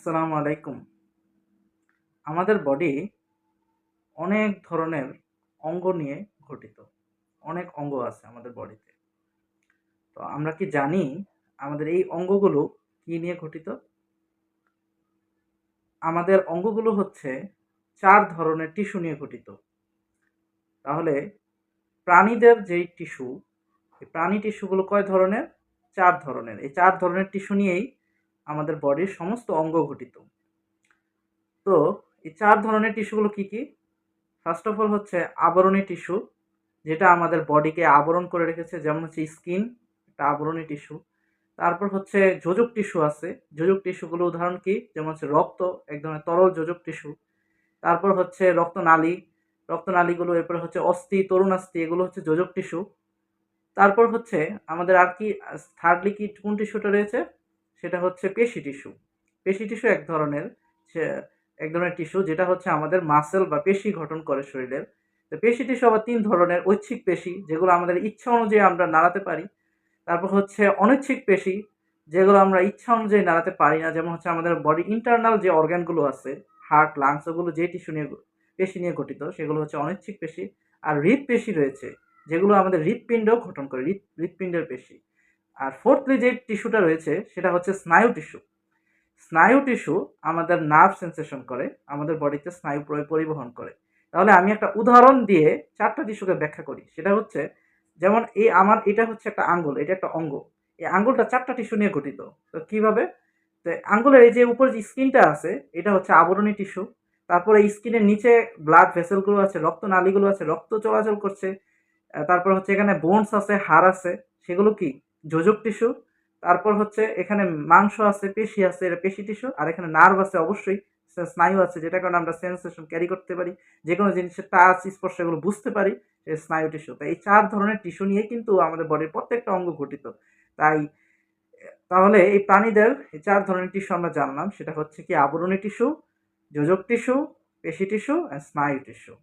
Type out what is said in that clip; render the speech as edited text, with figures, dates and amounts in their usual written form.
আসসালামু আলাইকুম। আমাদের বডি অনেক ধরনের অঙ্গ নিয়ে গঠিত। অনেক অঙ্গ আছে আমাদের বডিতে। তো আমরা কি জানি আমাদের এই অঙ্গগুলো কি নিয়ে গঠিত? আমাদের অঙ্গগুলো হচ্ছে ৪ ধরনের টিস্যু নিয়ে গঠিত। তাহলে প্রাণীদের যেই টিস্যু, এই প্রাণী টিস্যুগুলো কয় ধরনের? ৪ ধরনের। এই ৪ ধরনের টিস্যু নিয়েই আমাদের বডির সমস্ত অঙ্গ গঠিত। তো এই ৪ ধরনের টিস্যুগুলো কি, কি? ফার্স্ট অফ অল হচ্ছে আবরণী টিস্যু, যেটা আমাদের বডিকে আবরণ করে রেখেছে, যেমন হচ্ছে স্কিন, একটা আবরণী টিস্যু। তারপর হচ্ছে যোজক টিস্যু আছে। যোজক টিস্যুগুলো উদাহরণ কি? যেমন হচ্ছে রক্ত, এক ধরনের তরল যোজক টিস্যু। তারপর হচ্ছে রক্তনালী, রক্তনালীগুলো, এরপরে হচ্ছে অস্থি, তরুণাস্থি, এগুলো হচ্ছে যোজক টিস্যু। তারপর হচ্ছে আমাদের আর কি থার্ডলি কি কোন টিস্যুটা রয়েছে? সেটা হচ্ছে পেশি টিস্যু। পেশি টিস্যু এক ধরনের টিস্যু, যেটা হচ্ছে আমাদের মাসেল বা পেশি গঠন করে শরীরের। তো পেশি টিস্যু আবার ৩ ধরনের: ঐচ্ছিক পেশি, যেগুলো আমাদের ইচ্ছা অনুযায়ী আমরা নাড়াতে পারি। তারপর হচ্ছে অনৈচ্ছিক পেশি, যেগুলো আমরা ইচ্ছা অনুযায়ী নাড়াতে পারি না, যেমন হচ্ছে আমাদের বডি ইন্টারনাল যে অর্গানগুলো আছে, হার্ট, লাংস, ওগুলো যে টিস্যু নিয়ে পেশি নিয়ে গঠিত, সেগুলো হচ্ছে অনৈচ্ছিক পেশি। আর হৃৎপেশি রয়েছে, যেগুলো আমাদের হৃৎপিণ্ড গঠন করে, হৃৎপিণ্ডের পেশি। আর ফোর্থলি যে টিস্যুটা রয়েছে সেটা হচ্ছে স্নায়ু টিস্যু। স্নায়ু টিস্যু আমাদের নার্ভ সেন্সেশন করে, আমাদের বডিতে স্নায়ু পরিবহন করে। তাহলে আমি একটা উদাহরণ দিয়ে ৪টা টিস্যুকে ব্যাখ্যা করি। সেটা হচ্ছে, যেমন এটা হচ্ছে একটা আঙ্গুল, এটা একটা অঙ্গ। এই আঙ্গুলটা ৪টা টিস্যু নিয়ে গঠিত। তো কিভাবে? তো আঙ্গুলের এই যে উপরে যে স্কিনটা আছে, এটা হচ্ছে আবরণী টিস্যু। তারপরে স্কিনের নিচে ব্লাড ভেসেলগুলো আছে, রক্তনালীগুলো আছে, রক্ত চলাচল করছে। তারপর হচ্ছে এখানে বোনস আছে, হাড় আছে, সেগুলো কি? যোজক টিস্যু। তারপর হচ্ছে এখানে মাংস আছে, পেশি আছে, এটা পেশি টিস্যু। আর এখানে নার্ভ আছে, অবশ্যই স্নায়ু আছে, যেটা কারণে আমরা সেন্সেশন ক্যারি করতে পারি, যে কোনো জিনিসের টাচ, স্পর্শ, এগুলো বুঝতে পারি, স্নায়ু টিস্যু। তো এই ৪ ধরনের টিস্যু নিয়ে কিন্তু আমাদের বডির প্রত্যেকটা অঙ্গ গঠিত। তাই তাহলে এই প্রাণীদের এই ৪ ধরনের টিস্যু আমরা জানলাম, সেটা হচ্ছে কি? আবরণী টিস্যু, যোজক টিস্যু, পেশি টিস্যু আর স্নায়ু টিস্যু।